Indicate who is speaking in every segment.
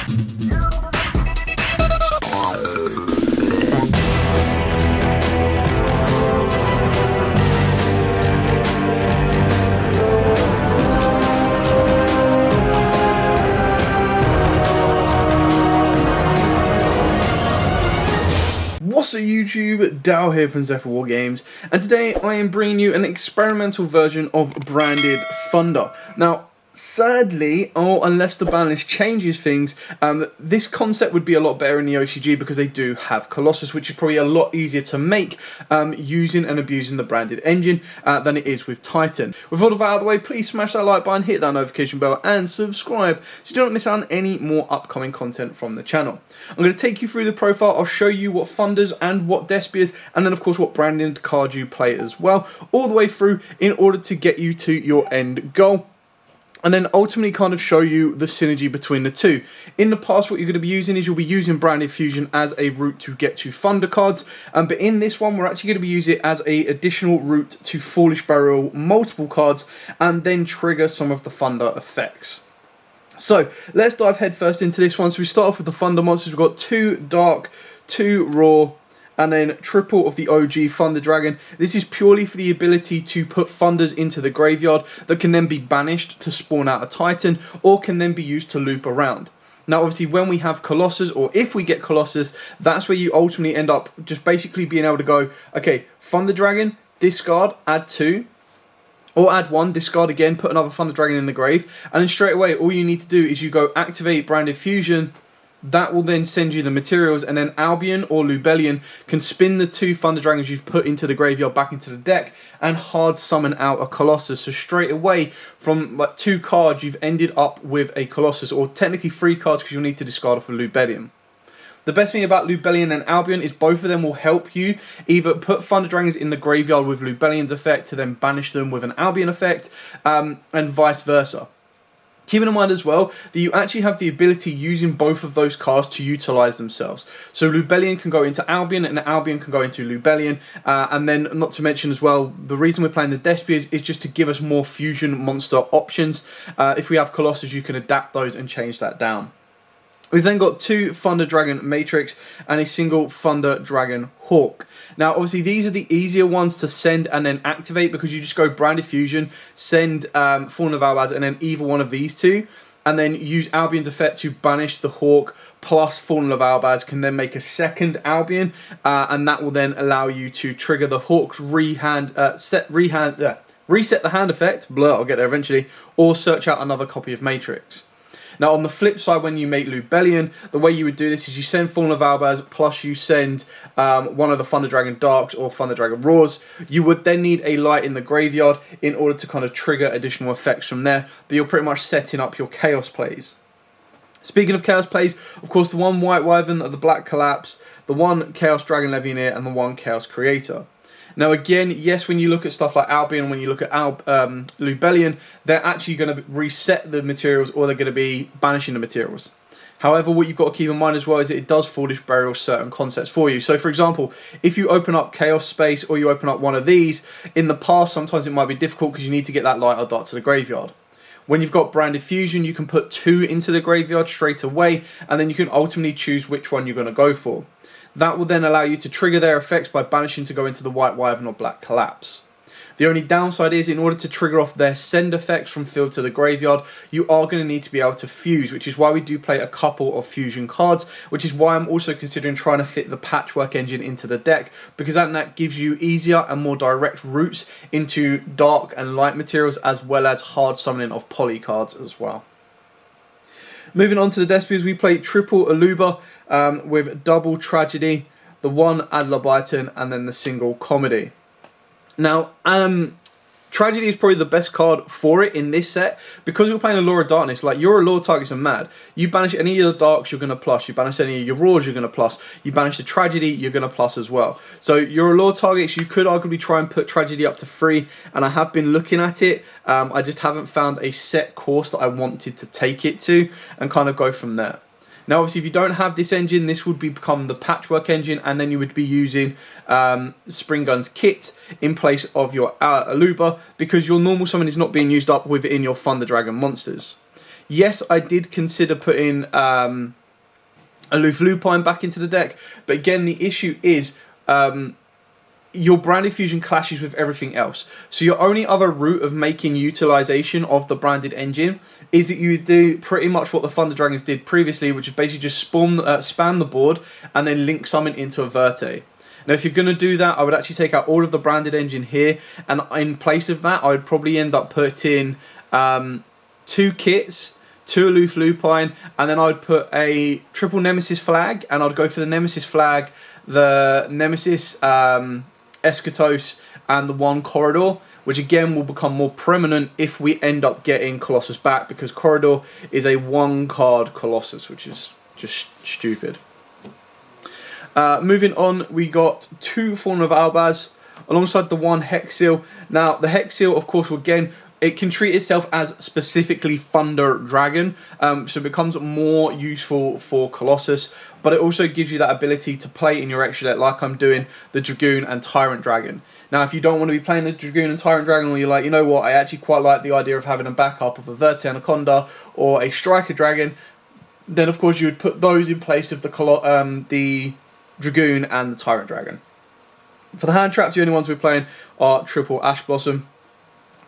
Speaker 1: What's up YouTube, Dow here from Zephyr War Games, and today I am bringing you an experimental version of Branded Thunder. Now, sadly, unless the ban list changes things, this concept would be a lot better in the OCG because they do have Colossus, which is probably a lot easier to make using and abusing the branded engine than it is with Titan. With all of that out of the way, please smash that like button, hit that notification bell, and subscribe so you don't miss out on any more upcoming content from the channel. I'm going to take you through the profile. I'll show you what Thunders and what Despias, and then of course what branded card you play as well, all the way through in order to get you to your end goal. And then ultimately kind of show you the synergy between the two. In the past, what you're going to be using is you'll be using Branded Fusion as a route to get to Thunder cards. But in this one, we're actually going to be using it as an additional route to Foolish Burial multiple cards and then trigger some of the Thunder effects. So let's dive headfirst into this one. So we start off with the Thunder monsters. We've got 2 Dark, 2 Raw, and then triple of the OG Thunder Dragon. This is purely for the ability to put Thunders into the graveyard that can then be banished to spawn out a Titan, or can then be used to loop around. Now obviously when we have Colossus, or if we get Colossus, that's where you ultimately end up just basically being able to go, okay, Thunder Dragon, discard, add 2, or add 1, discard again, put another Thunder Dragon in the grave, and then straight away all you need to do is you go activate Branded Fusion. That will then send you the materials, and then Albion or Lubellion can spin the 2 Thunder Dragons you've put into the graveyard back into the deck and hard summon out a Colossus. So straight away from like 2 cards you've ended up with a Colossus, or technically 3 cards because you'll need to discard off a Lubellion. The best thing about Lubellion and Albion is both of them will help you either put Thunder Dragons in the graveyard with Lubellion's effect to then banish them with an Albion effect, and vice versa. Keeping in mind as well that you actually have the ability using both of those cards to utilize themselves. So Lubellion can go into Albion and Albion can go into Lubellion. And then not to mention as well, the reason we're playing the Despia is just to give us more fusion monster options. If we have Colossus, you can adapt those and change that down. We've then got 2 Thunder Dragon Matrix and a single Thunder Dragon Hawk. Now, obviously, these are the easier ones to send and then activate because you just go Branded Fusion, send Fallen of Albaz, and then either one of these 2, and then use Albion's effect to banish the Hawk plus Fallen of Albaz can then make a second Albion, and that will then allow you to trigger the Hawk's reset the hand effect, I'll get there eventually, or search out another copy of Matrix. Now on the flip side, when you make Lubellion, the way you would do this is you send Fallen of Albaz plus you send one of the Thunder Dragon Darks or Thunder Dragon Raws. You would then need a light in the graveyard in order to kind of trigger additional effects from there, but you're pretty much setting up your Chaos plays. Speaking of Chaos plays, of course the 1 White Wyvern of the Black Collapse, the 1 Chaos Dragon Legionnaire, and the 1 Chaos Creator. Now again, yes, when you look at stuff like Albion, when you look at Lubellion, they're actually going to reset the materials, or they're going to be banishing the materials. However, what you've got to keep in mind as well is that it does Foolish Burial certain concepts for you. So for example, if you open up Chaos Space or you open up one of these, in the past sometimes it might be difficult because you need to get that light or dart to the graveyard. When you've got Branded Fusion, you can put 2 into the graveyard straight away, and then you can ultimately choose which one you're going to go for. That will then allow you to trigger their effects by banishing to go into the White Wyvern or Black Collapse. The only downside is, in order to trigger off their send effects from field to the graveyard, you are going to need to be able to fuse, which is why we do play a couple of fusion cards, which is why I'm also considering trying to fit the Patchwork engine into the deck, because that gives you easier and more direct routes into dark and light materials, as well as hard summoning of poly cards as well. Moving on to the Despias, we play triple Aluba with double Tragedy, the 1 Adlerbyton, and then the single Comedy. Now, Tragedy is probably the best card for it in this set, because we're playing Allure of Darkness. Like, your Allure targets are mad. You banish any of the Darks, you're going to plus. You banish any of your Raws, you're going to plus. You banish the Tragedy, you're going to plus as well. So your Allure targets, you could arguably try and put Tragedy up to 3, and I have been looking at it. I just haven't found a set course that I wanted to take it to, and kind of go from there. Now, obviously, if you don't have this engine, this would become the Patchwork engine, and then you would be using Spring Gun's kit in place of your Aluba, because your normal summon is not being used up within your Thunder Dragon monsters. Yes, I did consider putting a Lupine back into the deck, but again, the issue is your branded fusion clashes with everything else. So your only other route of making utilization of the branded engine is that you do pretty much what the Thunder Dragons did previously, which is basically just spam the board and then link summon into a Verte. Now, if you're going to do that, I would actually take out all of the branded engine here, and in place of that, I would probably end up putting 2 kits, 2 Aloof Lupine, and then I would put a triple Nemesis flag, and I'd go for the Nemesis flag, the Nemesis Eschatos, and the 1 Corridor, which again will become more prominent if we end up getting Colossus back, because Corridor is a 1-card Colossus, which is just stupid. Moving on, we got 2 Fallen of Albaz alongside the 1 Hex Seal. Now, the Hex Seal, of course, again, it can treat itself as specifically Thunder Dragon, so it becomes more useful for Colossus, but it also gives you that ability to play in your extra deck, like I'm doing the Dragoon and Tyrant Dragon. Now, if you don't want to be playing the Dragoon and Tyrant Dragon, or you're like, you know what, I actually quite like the idea of having a backup of a Verte Anaconda or a Striker Dragon, then of course you would put those in place of the Dragoon and the Tyrant Dragon. For the hand traps, the only ones we're playing are triple Ash Blossom.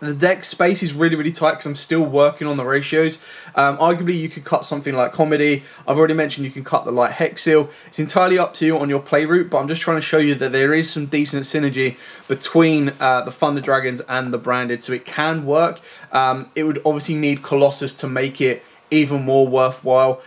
Speaker 1: The deck space is really, really tight because I'm still working on the ratios. Arguably, you could cut something like Comedy. I've already mentioned you can cut the light Hex Seal. It's entirely up to you on your play route, but I'm just trying to show you that there is some decent synergy between the Thunder Dragons and the branded, so it can work. It would obviously need Colossus to make it even more worthwhile,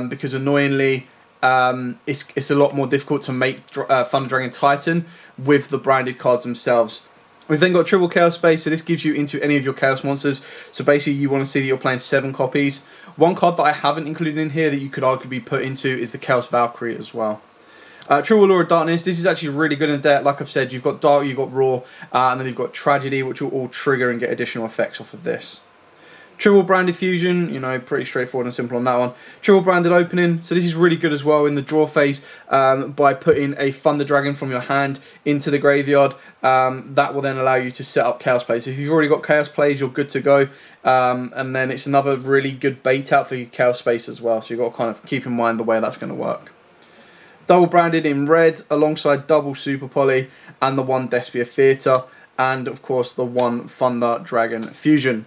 Speaker 1: because annoyingly, it's a lot more difficult to make Thunder Dragon Titan with the branded cards themselves. We've then got triple Chaos Space, so this gives you into any of your Chaos monsters. So basically you want to see that you're playing 7 copies. One card that I haven't included in here that you could arguably put into is the Chaos Valkyrie as well. Triple Allure of Darkness, this is actually really good in the deck. Like I've said, you've got Dark, you've got Raw, and then you've got Tragedy, which will all trigger and get additional effects off of this. Triple Branded Fusion, you know, pretty straightforward and simple on that one. Triple Branded Opening, so this is really good as well in the draw phase, by putting a Thunder Dragon from your hand into the graveyard. That will then allow you to set up Chaos Plays. If you've already got Chaos Plays, you're good to go. And then it's another really good bait out for your Chaos Space as well, so you've got to kind of keep in mind the way that's going to work. Double Branded in red, alongside double Super Poly, and the 1 Despia Theatre, and of course the 1 Thunder Dragon Fusion.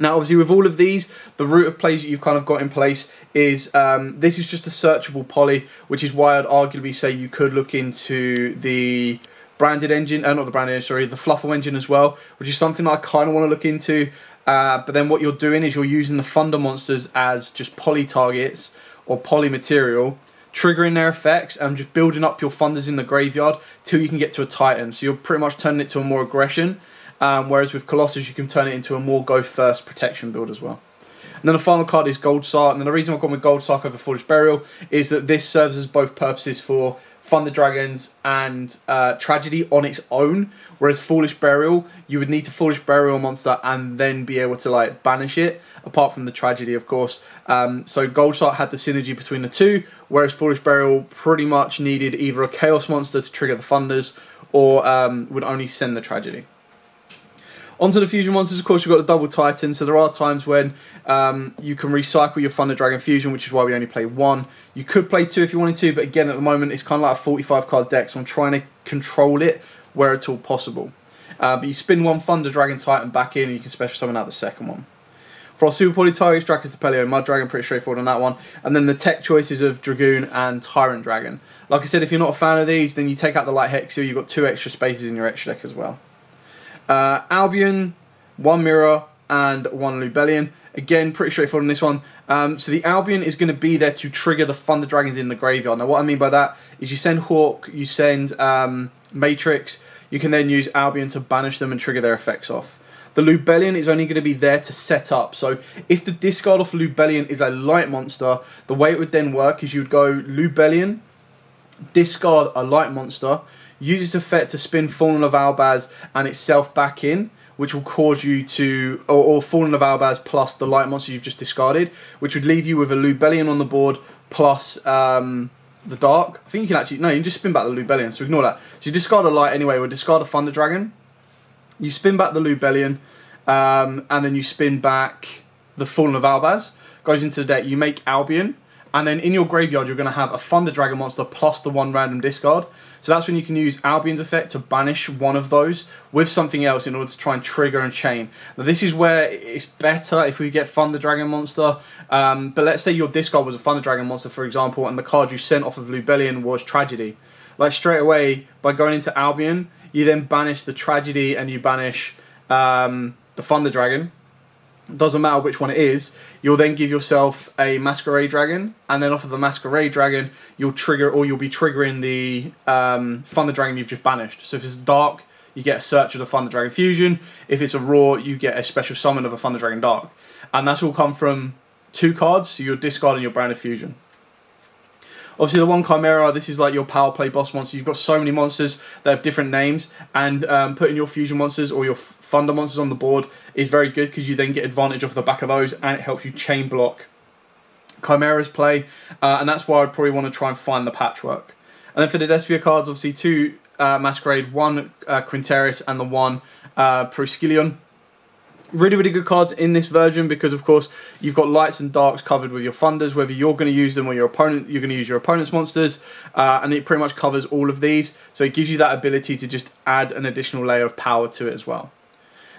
Speaker 1: Now, obviously, with all of these, the route of plays that you've kind of got in place is, this is just a searchable poly, which is why I'd arguably say you could look into the branded engine, not the branded engine, sorry, the Fluffle engine as well, which is something that I kind of want to look into. But then what you're doing is you're using the Thunder monsters as just poly targets or poly material, triggering their effects and just building up your Thunders in the graveyard till you can get to a Titan. So you're pretty much turning it to a more aggression. Whereas with Colossus, you can turn it into a more go-first protection build as well. And then the final card is Gold Sark. And the reason I've gone with Gold Sark over Foolish Burial is that this serves as both purposes for Thunder Dragons and Tragedy on its own. Whereas Foolish Burial, you would need to Foolish Burial a monster and then be able to like banish it, apart from the Tragedy, of course. So Gold Sark had the synergy between the two, whereas Foolish Burial pretty much needed either a Chaos monster to trigger the Thunders or would only send the Tragedy. Onto the fusion monsters, of course, you've got the double Titan, so there are times when you can recycle your Thunder Dragon Fusion, which is why we only play 1. You could play 2 if you wanted to, but again, at the moment, it's kind of like a 45 card deck, so I'm trying to control it where it's all possible. But you spin 1 Thunder Dragon Titan back in, and you can special summon out the second one. For our Super Poly targets, Dracus the Pelio, Mud Dragon, pretty straightforward on that one. And then the tech choices of Dragoon and Tyrant Dragon. Like I said, if you're not a fan of these, then you take out the Light Hex Seal, you've got 2 extra spaces in your extra deck as well. Albion, 1 Mirror, and 1 Lubellion. Again, pretty straightforward on this one. So the Albion is going to be there to trigger the Thunder Dragons in the graveyard. Now, what I mean by that is you send Hawk, you send Matrix, you can then use Albion to banish them and trigger their effects off. The Lubellion is only going to be there to set up. So if the discard off Lubellion is a light monster, the way it would then work is you would go Lubellion, discard a light monster, use its effect to spin Fallen of Albaz and itself back in, which will cause you to, or Fallen of Albaz plus the light monster you've just discarded, which would leave you with a Lubellion on the board plus the Dark. I think you can actually, no, you can just spin back the Lubellion, so ignore that. So you discard a light anyway, or discard a Thunder Dragon, you spin back the Lubellion, and then you spin back the Fallen of Albaz, goes into the deck. You make Albion, and then in your graveyard you're going to have a Thunder Dragon monster plus the 1 random discard. So that's when you can use Albion's effect to banish one of those with something else in order to try and trigger and chain. Now this is where it's better if we get Thunder Dragon monster, but let's say your discard was a Thunder Dragon monster, for example, and the card you sent off of Lubellion was Tragedy. Like straight away, by going into Albion, you then banish the Tragedy and you banish the Thunder Dragon. Doesn't matter which one it is, you'll then give yourself a Masquerade Dragon, and then off of the Masquerade Dragon, you'll trigger, or you'll be triggering the Thunder Dragon you've just banished. So if it's Dark, you get a Search of the Thunder Dragon Fusion. If it's a Raw, you get a Special Summon of a Thunder Dragon Dark. And that's all come from 2 cards, so your discard and your Branded Fusion. Obviously, the 1 Chimera, this is like your power play boss monster. You've got so many monsters that have different names, and putting your fusion monsters or your thunder monsters on the board is very good because you then get advantage off the back of those, and it helps you chain block Chimera's play, and that's why I'd probably want to try and find the patchwork. And then for the Despia cards, obviously 2 Masquerade, 1 Quinteris, and the 1 Proskylion. Really, really good cards in this version because, of course, you've got lights and darks covered with your thunders, whether you're going to use them or your opponent, you're going to use your opponent's monsters, and it pretty much covers all of these. So it gives you that ability to just add an additional layer of power to it as well.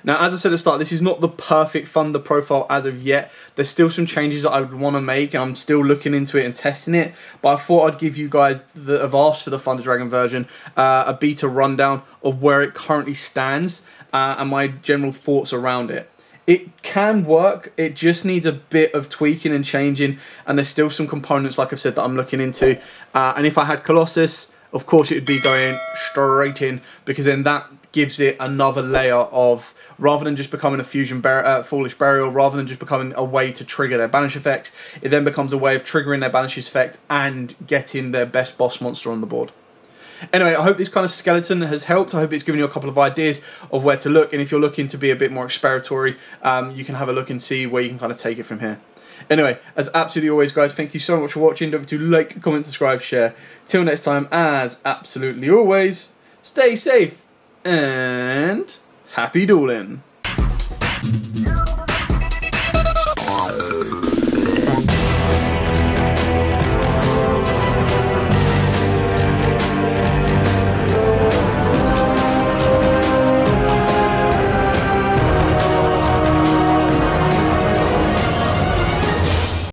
Speaker 1: Now, as I said at the start, this is not the perfect Thunder profile as of yet. There's still some changes that I would want to make, and I'm still looking into it and testing it. But I thought I'd give you guys that have asked for the Thunder Dragon version a beta rundown of where it currently stands and my general thoughts around it. It can work, it just needs a bit of tweaking and changing, and there's still some components, like I've said, that I'm looking into. And if I had Colossus, of course it would be going straight in, because then that gives it another layer of, rather than just becoming a fusion Foolish Burial, rather than just becoming a way to trigger their banish effects, it then becomes a way of triggering their banishes effect and getting their best boss monster on the board. Anyway, I hope this kind of skeleton has helped. I hope it's given you a couple of ideas of where to look. And if you're looking to be a bit more exploratory, you can have a look and see where you can kind of take it from here. Anyway, as absolutely always, guys, thank you so much for watching. Don't forget to like, comment, subscribe, share. Till next time, as absolutely always, stay safe and happy dueling.